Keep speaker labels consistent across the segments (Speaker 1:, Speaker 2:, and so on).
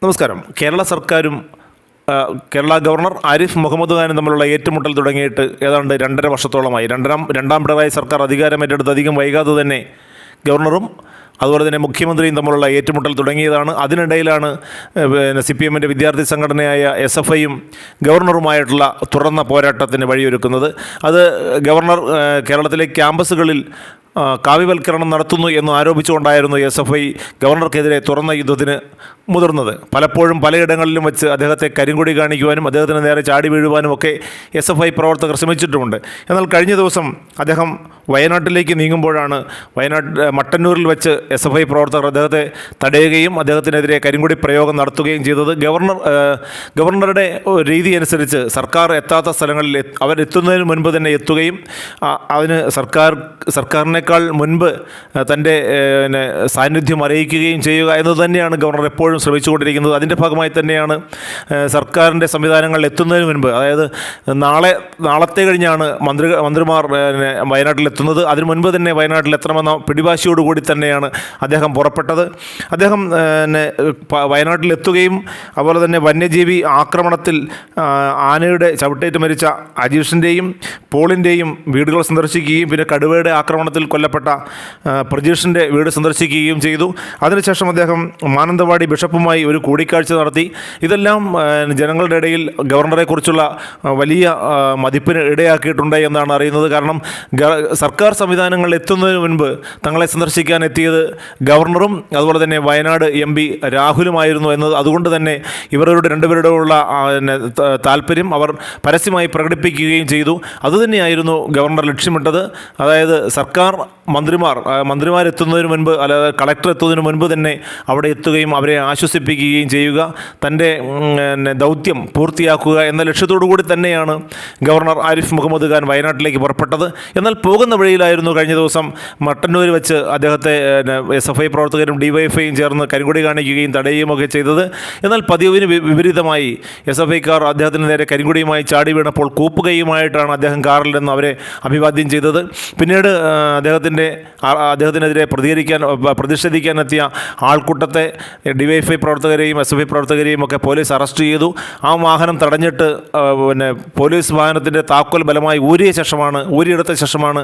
Speaker 1: നമസ്കാരം. കേരള സർക്കാരും കേരള ഗവർണർ ആരിഫ് മുഹമ്മദ് ഖാനും തമ്മിലുള്ള ഏറ്റുമുട്ടൽ തുടങ്ങിയിട്ട് ഏതാണ്ട് 2.5 വർഷത്തോളമായി. രണ്ടാം പിണറായി സർക്കാർ അധികാരമേറ്റെടുത്ത് അധികം വൈകാതെ തന്നെ ഗവർണറും അതുപോലെ തന്നെ മുഖ്യമന്ത്രിയും തമ്മിലുള്ള ഏറ്റുമുട്ടൽ തുടങ്ങിയതാണ്. അതിനിടയിലാണ് CPM വിദ്യാർത്ഥി സംഘടനയായ SFIയും ഗവർണറുമായിട്ടുള്ള തുറന്ന പോരാട്ടത്തിന് വഴിയൊരുക്കുന്നത്. അത് ഗവർണർ കേരളത്തിലെ ക്യാമ്പസുകളിൽ കാവ്യവൽക്കരണം നടത്തുന്നു എന്ന് ആരോപിച്ചുകൊണ്ടായിരുന്നു SFI ഗവർണർക്കെതിരെ തുറന്ന യുദ്ധത്തിന് മുതിർന്നത്. പലപ്പോഴും പലയിടങ്ങളിലും വെച്ച് അദ്ദേഹത്തെ കരിങ്കൊടി കാണിക്കുവാനും അദ്ദേഹത്തിന് നേരെ ചാടി വീഴുവാനും ഒക്കെ SFI പ്രവർത്തകർ ശ്രമിച്ചിട്ടുമുണ്ട്. എന്നാൽ കഴിഞ്ഞ ദിവസം അദ്ദേഹം വയനാട്ടിലേക്ക് നീങ്ങുമ്പോഴാണ് മട്ടന്നൂരിൽ വെച്ച് SFI പ്രവർത്തകർ അദ്ദേഹത്തെ തടയുകയും അദ്ദേഹത്തിനെതിരെ കരിങ്കൊടി പ്രയോഗം നടത്തുകയും ചെയ്തത്. ഗവർണറുടെ രീതി അനുസരിച്ച് സർക്കാർ എത്താത്ത സ്ഥലങ്ങളിൽ അവരെത്തുന്നതിന് മുൻപ് തന്നെ എത്തുകയും അതിന് സർക്കാരിനേക്കാൾ മുൻപ് തൻ്റെ സാന്നിധ്യം അറിയിക്കുകയും ചെയ്യുക എന്നത് തന്നെയാണ് ഗവർണർ എപ്പോഴും ശ്രമിച്ചുകൊണ്ടിരിക്കുന്നത്. അതിൻ്റെ ഭാഗമായി തന്നെയാണ് സർക്കാരിൻ്റെ സംവിധാനങ്ങളിൽ എത്തുന്നതിന് മുൻപ്, അതായത് നാളത്തെ കഴിഞ്ഞാണ് മന്ത്രിമാർ വയനാട്ടിലെത്തുന്നത്. അതിനു മുൻപ് തന്നെ വയനാട്ടിലെത്തണമെന്ന പിടിവാശിയോടുകൂടി തന്നെയാണ് അദ്ദേഹം പുറപ്പെട്ടത്. അദ്ദേഹം വയനാട്ടിലെത്തുകയും അതുപോലെ തന്നെ വന്യജീവി ആക്രമണത്തിൽ ആനയുടെ ചവിട്ടേറ്റ് മരിച്ച അജീഷിൻ്റെയും പോളിൻ്റെയും വീടുകൾ സന്ദർശിക്കുകയും പിന്നെ കടുവയുടെ ആക്രമണത്തിൽ കൊല്ലപ്പെട്ട പ്രജീഷിൻ്റെ വീട് സന്ദർശിക്കുകയും ചെയ്തു. അതിനുശേഷം അദ്ദേഹം മാനന്തവാടി ബിഷപ്പുമായി ഒരു കൂടിക്കാഴ്ച നടത്തി. ഇതെല്ലാം ജനങ്ങളുടെ ഇടയിൽ ഗവർണറെക്കുറിച്ചുള്ള വലിയ മതിപ്പിന് ഇടയാക്കിയിട്ടുണ്ട് എന്നാണ് അറിയുന്നത്. കാരണം സർക്കാർ സംവിധാനങ്ങളിൽ എത്തുന്നതിന് മുൻപ് തങ്ങളെ സന്ദർശിക്കാൻ എത്തിയത് ഗവർണറും അതുപോലെ തന്നെ വയനാട് MP രാഹുലുമായിരുന്നു എന്നത്. അതുകൊണ്ട് തന്നെ ഇവരുടെ രണ്ടുപേരുടെയുള്ള താല്പര്യം അവർ പരസ്യമായി പ്രകടിപ്പിക്കുകയും ചെയ്തു. അതുതന്നെയായിരുന്നു ഗവർണർ ലക്ഷ്യമിട്ടത്. അതായത് സർക്കാർ മന്ത്രിമാരെത്തുന്നതിന് മുൻപ്, അല്ലാതെ കളക്ടർ എത്തുന്നതിന് മുൻപ് തന്നെ അവിടെ എത്തുകയും അവരെ ആശ്വസിപ്പിക്കുകയും ചെയ്യുക, തൻ്റെ ദൗത്യം പൂർത്തിയാക്കുക എന്ന ലക്ഷ്യത്തോടു കൂടി തന്നെയാണ് ഗവർണർ ആരിഫ് മുഹമ്മദ് ഖാൻ വയനാട്ടിലേക്ക് പുറപ്പെട്ടത്. എന്നാൽ പോകുന്ന വഴിയിലായിരുന്നു കഴിഞ്ഞ ദിവസം മട്ടന്നൂർ വെച്ച് അദ്ദേഹത്തെ SFI പ്രവർത്തകരും DYFIയും ചേർന്ന് കരിങ്കൊടി കാണിക്കുകയും തടയുകയും ഒക്കെ ചെയ്തത്. എന്നാൽ പതിവിന് വിപരീതമായി SFIക്കാർ അദ്ദേഹത്തിന് നേരെ കരിങ്കൊടിയുമായി ചാടി വീണപ്പോൾ കൂപ്പുകയുമായിട്ടാണ് അദ്ദേഹം കാറിൽ നിന്ന് അവരെ അഭിവാദ്യം ചെയ്തത്. പിന്നീട് അദ്ദേഹത്തിനെതിരെ പ്രതിഷേധിക്കാനെത്തിയ ആൾക്കൂട്ടത്തെ DYFI പ്രവർത്തകരെയും SFI പ്രവർത്തകരെയും ഒക്കെ പോലീസ് അറസ്റ്റ് ചെയ്തു. ആ വാഹനം തടഞ്ഞിട്ട് പോലീസ് വാഹനത്തിൻ്റെ താക്കോൽ ബലമായി ഊരിയെടുത്ത ശേഷമാണ്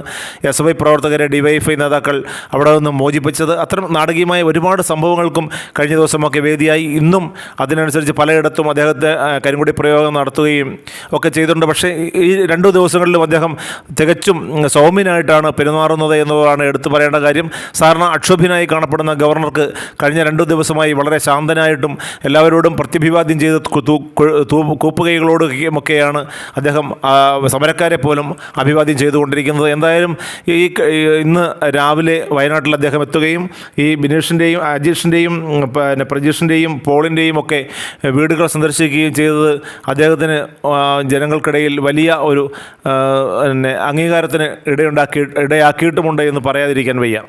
Speaker 1: SFI പ്രവർത്തകരെ DYFI നേതാക്കൾ അവിടെ നിന്ന് മോചിപ്പിച്ചത്. അത്തരം നാടകീയമായ ഒരുപാട് സംഭവങ്ങൾക്കും കഴിഞ്ഞ ദിവസമൊക്കെ വേദിയായി. ഇന്നും അതിനനുസരിച്ച് പലയിടത്തും അദ്ദേഹത്തെ കരിങ്കൊടി പ്രയോഗം നടത്തുകയും ഒക്കെ ചെയ്തിട്ടുണ്ട്. പക്ഷേ ഈ 2 ദിവസങ്ങളിലും അദ്ദേഹം തികച്ചും സൗമ്യനായിട്ടാണ് പെരുമാറുന്നത് എന്നതാണ് എടുത്തു പറയേണ്ട കാര്യം. സാധാരണ അക്ഷോഭ്യനായി കാണപ്പെടുന്ന ഗവർണർക്ക് കഴിഞ്ഞ 2 ദിവസമായി വളരെ ശാന്തനായിട്ടും എല്ലാവരോടും പ്രത്യഭിവാദ്യം ചെയ്ത് കൂപ്പുകൈകളോടൊക്കെയാണ് അദ്ദേഹം സമരക്കാരെ പോലും അഭിവാദ്യം ചെയ്തുകൊണ്ടിരിക്കുന്നത്. എന്തായാലും ഇന്ന് രാവിലെ വയനാട്ടിൽ അദ്ദേഹം എത്തുകയും ഈ ബിനീഷിൻ്റെയും അജീഷിൻ്റെയും പ്രജീഷിൻ്റെയും പോളിൻ്റെയും ഒക്കെ വീടുകൾ സന്ദർശിക്കുകയും ചെയ്തത് അദ്ദേഹത്തിന് ജനങ്ങൾക്കിടയിൽ വലിയ ഒരു അംഗീകാരത്തിന് ഇടയാക്കിയിട്ടുമുണ്ട് എന്ന് പറയാതിരിക്കാൻ വയ്യ.